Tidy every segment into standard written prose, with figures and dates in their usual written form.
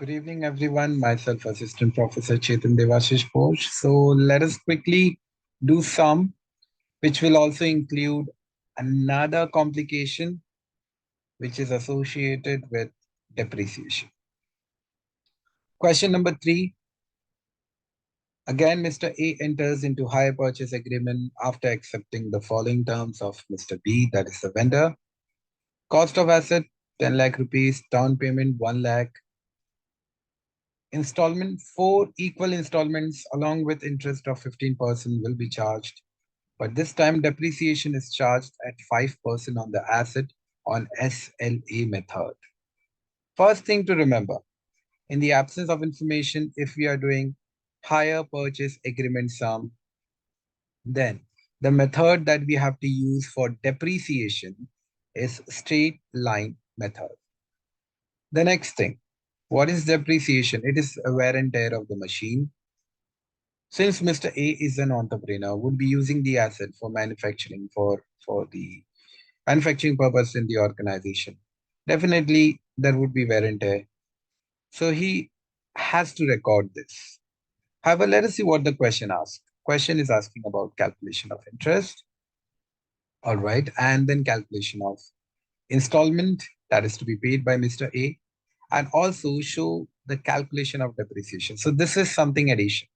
Good evening, everyone. Myself, Assistant Professor Chetan Devashish Ghosh. So let us quickly do some, which will also include another complication which is associated with depreciation. Question number 3. Again, Mr. A enters into hire purchase agreement after accepting the following terms of Mr. B, that is the vendor. Cost of asset 10 lakh rupees, down payment 1 lakh, installment 4 equal installments along with interest of 15% will be charged, but this time depreciation is charged at 5% on the asset on SLA method. First thing to remember, in the absence of information, if we are doing hire purchase agreement sum, then the method that we have to use for depreciation is straight line method. The next thing, what is depreciation? It is a wear and tear of the machine. Since Mr. A is an entrepreneur, would be using the asset for manufacturing for the manufacturing purpose in the organization. Definitely there would be wear and tear. So he has to record this. However, let us see what the question asks. Question is asking about calculation of interest. All right. And then calculation of installment that is to be paid by Mr. A, and also show the calculation of depreciation. So this is something addition.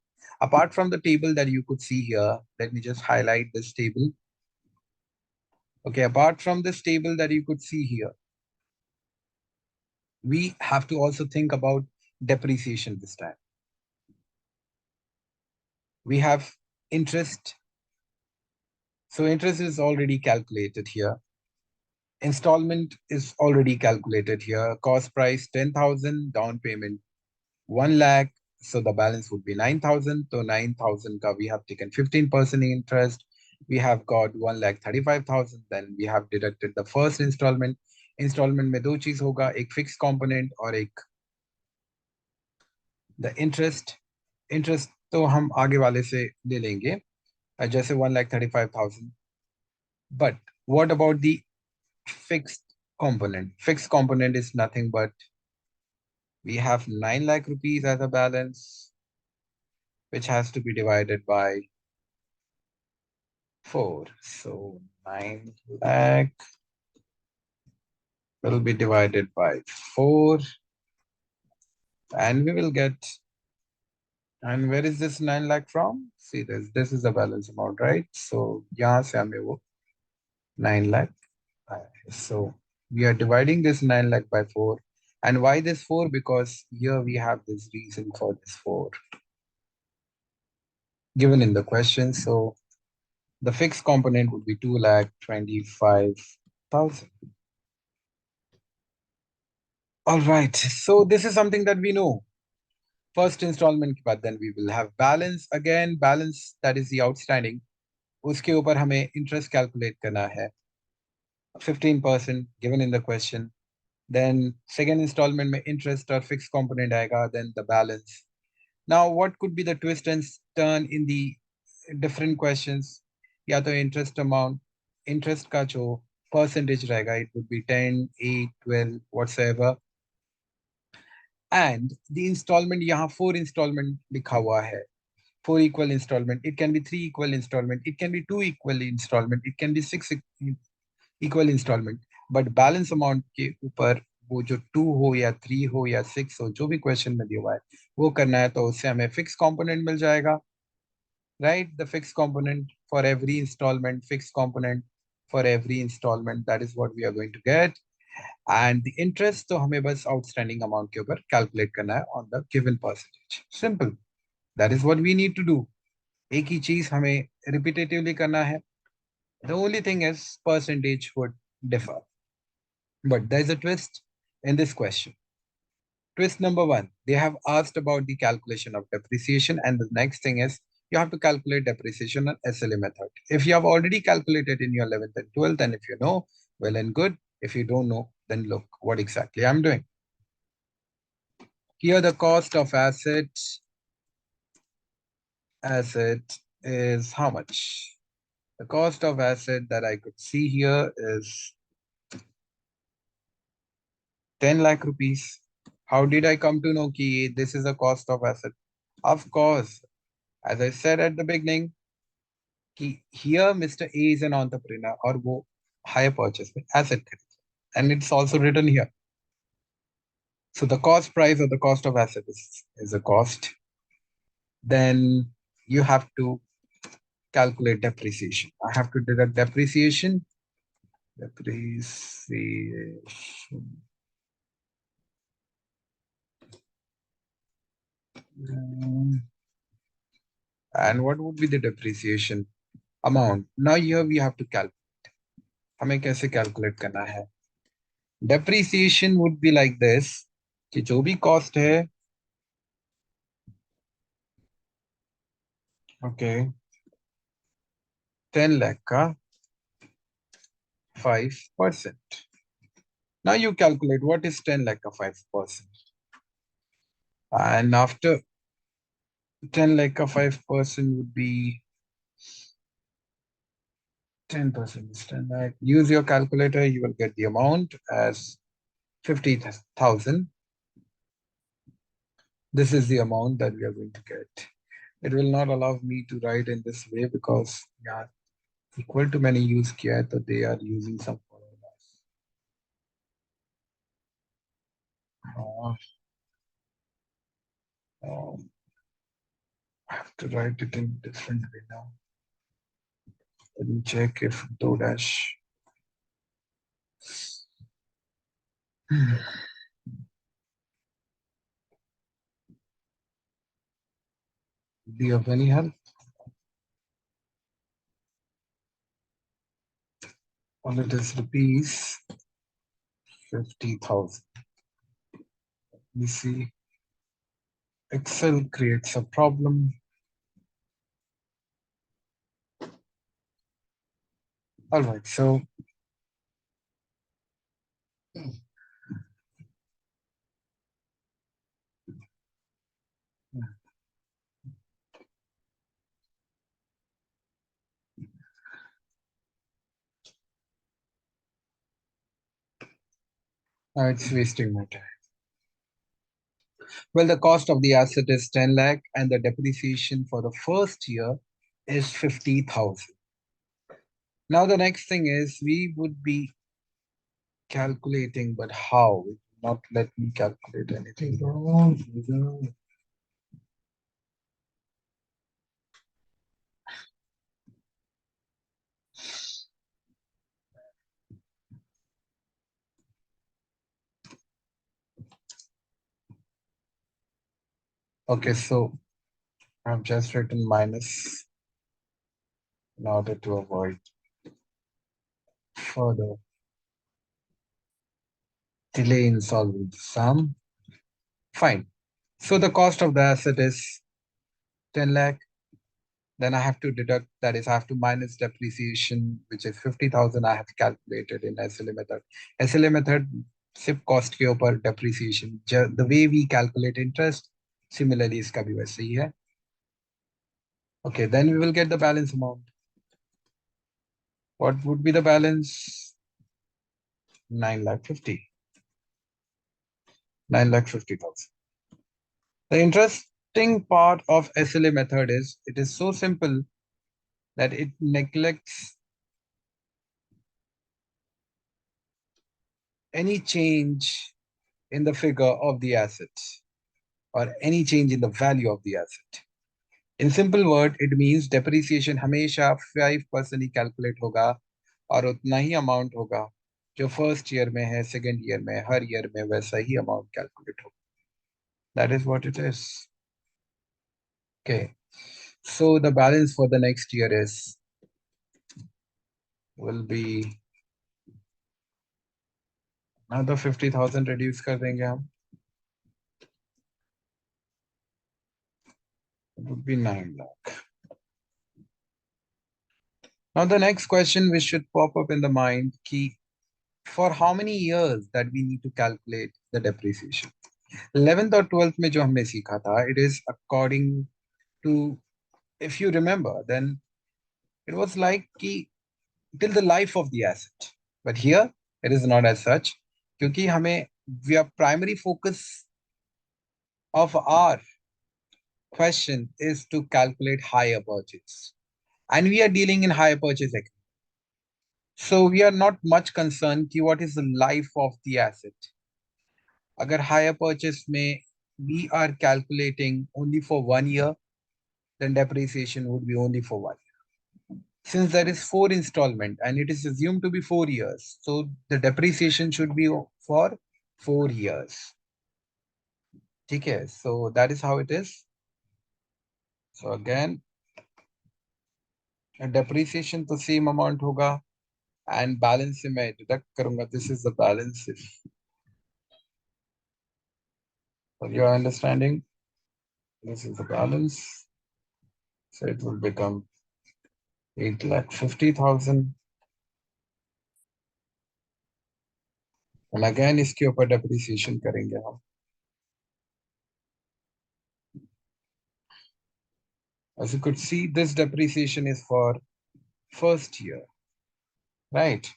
Apart from the table that you could see here, let me just highlight this table. Okay, apart from this table that you could see here, we have to also think about depreciation this time. We have interest. So interest is already calculated here. Installment is already calculated here. Cost price 10,000, down payment 1 lakh. So the balance would be 9,000. So 9,000 ka we have taken 15% interest. We have got 1,35,000. Then we have deducted the first installment. Installment में दो चीज होगा, एक fixed component और एक the interest. Interest तो हम आगे वाले से ले लेंगे, जैसे 1,35,000. But what about the fixed component? Fixed component is nothing but we have 9 lakh rupees as a balance, which has to be divided by 4. So 9 lakh will be divided by 4, and we will get, and where is this 9 lakh from? See, this is the balance amount, right? So यहाँ से हमें वो 9 lakh. So we are dividing this 9 lakh by 4. And why this 4? Because here we have this reason for this 4 given in the question. So the fixed component would be 2,25,000. All right. So this is something that we know. First installment, but then we will have balance again. Balance, that is the outstanding. उसके ऊपर हमें interest calculate करना है. 15% given in the question. Then second installment में interest or fixed component आएगा. Then the balance. Now, what could be the twist and turn in the different questions? या तो interest amount, interest का जो percentage रहेगा, it would be 10, 8, 12, whatsoever. And the installment, यहाँ 4 installment लिखा हुआ है. 4 equal installment. It can be 3 equal installment. It can be 2 equal installment. It can be 6 equal installment. But balance amount के ऊपर वो जो 2 हो या 3 हो या 6 हो, जो भी क्वेश्चन में दिया हुआ है वो करना है, तो उससे हमें फिक्स कंपोनेंट मिल जाएगा, right? The fixed component for every installment, fixed component for every installment, that is what we are going to get. And the interest तो हमें बस outstanding amount के ऊपर calculate करना है on the given percentage. Simple. That is what we need to do. एक ही चीज हमें repetitively करना है. The only thing is percentage would differ. But there's a twist in this question. Twist number 1, they have asked about the calculation of depreciation, and the next thing is you have to calculate depreciation on SLA method. If you have already calculated in your 11th and 12th, and if you know, well and good. If you don't know, then look what exactly I'm doing. Here the cost of asset is how much? The cost of asset that I could see here is 10 lakh rupees. How did I come to know कि this is a cost of asset? Of course, as I said at the beginning, कि here Mr. A is an entrepreneur और वो higher purchase में asset खरीद, and it's also written here. So the cost price or the cost of asset is a cost. Then you have to calculate depreciation. I have to deduct depreciation. Depreciation. And what would be the depreciation amount? Now here we have to calculate. हमें कैसे calculate करना है? Depreciation would be like this कि जो भी cost है, okay, 10 lakh का 5%. Now you calculate what is 10 lakh का 5%. And after 10 lakh का 5% would be 10% is 10 lakh. Use your calculator, you will get the amount as 50,000. This is the amount that we are going to get. It will not allow me to write in this way because yeah, equal to many use किया है, तो they are using some formulas. I have to write it in different way now. Let me check if do dash. Do you have any help? All it is rupees 50,000. Let me see. Excel creates a problem. All right, so now it's wasting my time. Well, the cost of the asset is 10 lakh and the depreciation for the first year is 50,000. Now the next thing is we would be calculating, but how? It will not let me calculate anything. Okay, so I've just written minus in order to avoid further delay in solving the sum. Fine. So the cost of the asset is 10 lakh. Then I have to deduct, that is, I have to minus depreciation, which is 50,000. I have calculated in SLA method. SLA method, SIP cost के ऊपर depreciation. The way we calculate interest, similarly, इसका भी वैसे ही है. Okay, then we will get the balance amount. What would be the balance? 9 lakh 50. 9 lakh 50,000. The interesting part of SLA method is it is so simple that it neglects any change in the figure of the asset or any change in the value of the asset. In simple word, it means depreciation हमेशा 5% ही calculate होगा और उतना ही amount होगा जो first year में है, second year में, हर year में वैसा ही amount calculate होगा. That is what it is. Okay. So the balance for the next year will be another 50,000 reduce कर देंगे हम. It would be 9 lakh. Now the next question which should pop up in the mind key, for how many years that we need to calculate the depreciation. 11th or 12th में जो हमने सीखा था, it is according to, if you remember, then it was like कि till the life of the asset. But here it is not as such, क्योंकि हमें we are primary focus of our question is to calculate higher purchase. And we are dealing in higher purchase account. So we are not much concerned कि what is the life of the asset. अगर higher purchase में we are calculating only for 1 year, then depreciation would be only for 1 year. Since there is 4 installment and it is assumed to be 4 years, so the depreciation should be for 4 years. Okay, so that is how it is. So again, depreciation to same amount hoga and balance se main deduct karunga. This is the balance if for your understanding. This is the balance. So it will become 8,50,000. And again इसके ऊपर depreciation करेंगे हम. As you could see, this depreciation is for first year, right?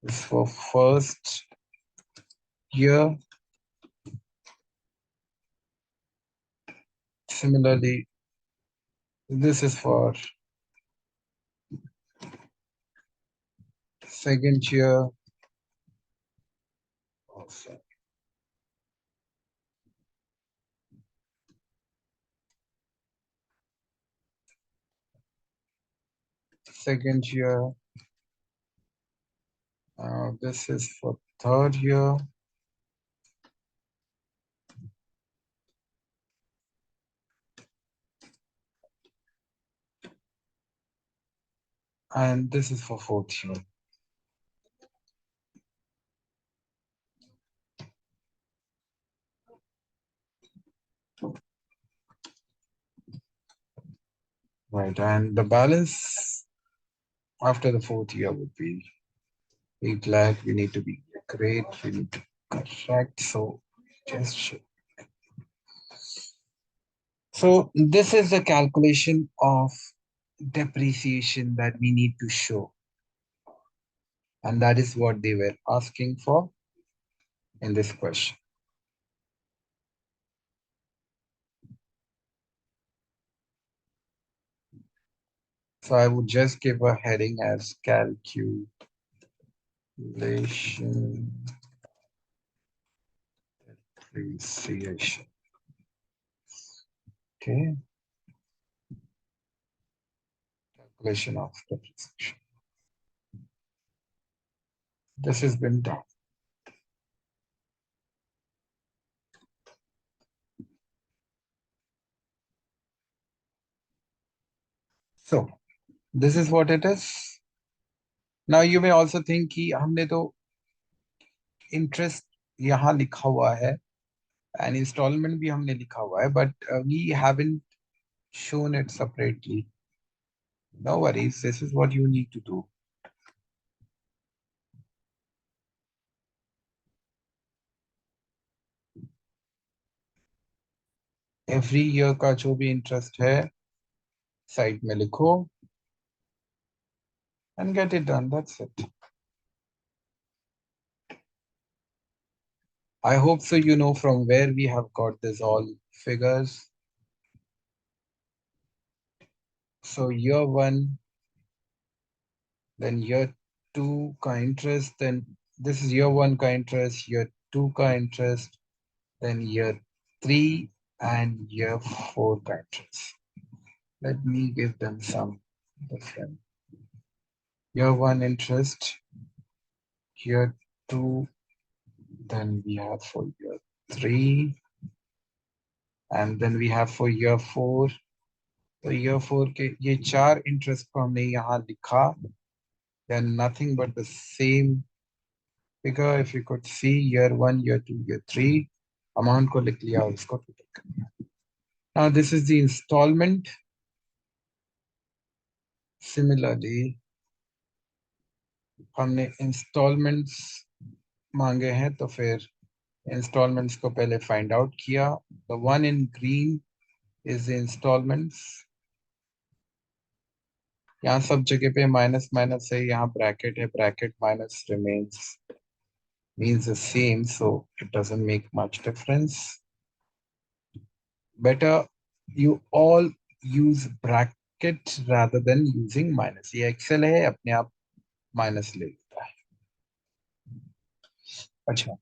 It's for first year. Similarly, this is for second year. Also. Second year. This is for third year. And this is for fourth year. Right, and the balance after the fourth year would be 8 lakh. We need to be great. We need to correct. So just so this is the calculation of depreciation that we need to show. And that is what they were asking for in this question. So I would just give a heading as calculation depreciation. Okay. Calculation of depreciation. This has been done. So this is what it is. Now you may also think कि हमने तो interest यहाँ लिखा हुआ है and installment भी हमने लिखा हुआ है, but we haven't shown it separately. No worries. This is what you need to do. Every year का जो भी interest है side में लिखो and get it done. That's it. I hope so you know from where we have got this all figures. So year one, then year two ka interest, then this is year one ka interest, year two ka interest, then year three and year four ka interest. Let me give them some different. Year one interest, year two, then we have for year three, and then we have for year four. तो year four के ये चार interest को हमने यहाँ लिखा. They are nothing but the same figure. If you could see year one, year two, year three, amount को लिख लिया, उसको total कर लिया. Now this is the installment. Similarly, हमने installments मांगे हैं, तो फिर installments को पहले find out किया. The one in green is the installments. यहाँ सब जगह पे माइनस माइनस है, यहाँ ब्रैकेट है, bracket minus remains means the same, so it doesn't make much difference. better you all use bracket rather than using minus. ये Excel है अपने आप माइनस ले लेता है. अच्छा,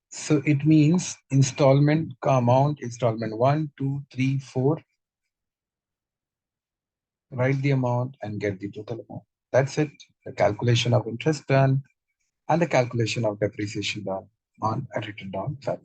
so it means installment का amount, installment 1 2 3 4, write the amount and get the total amount. That's it. The calculation of interest done and the calculation of depreciation done on a written down file.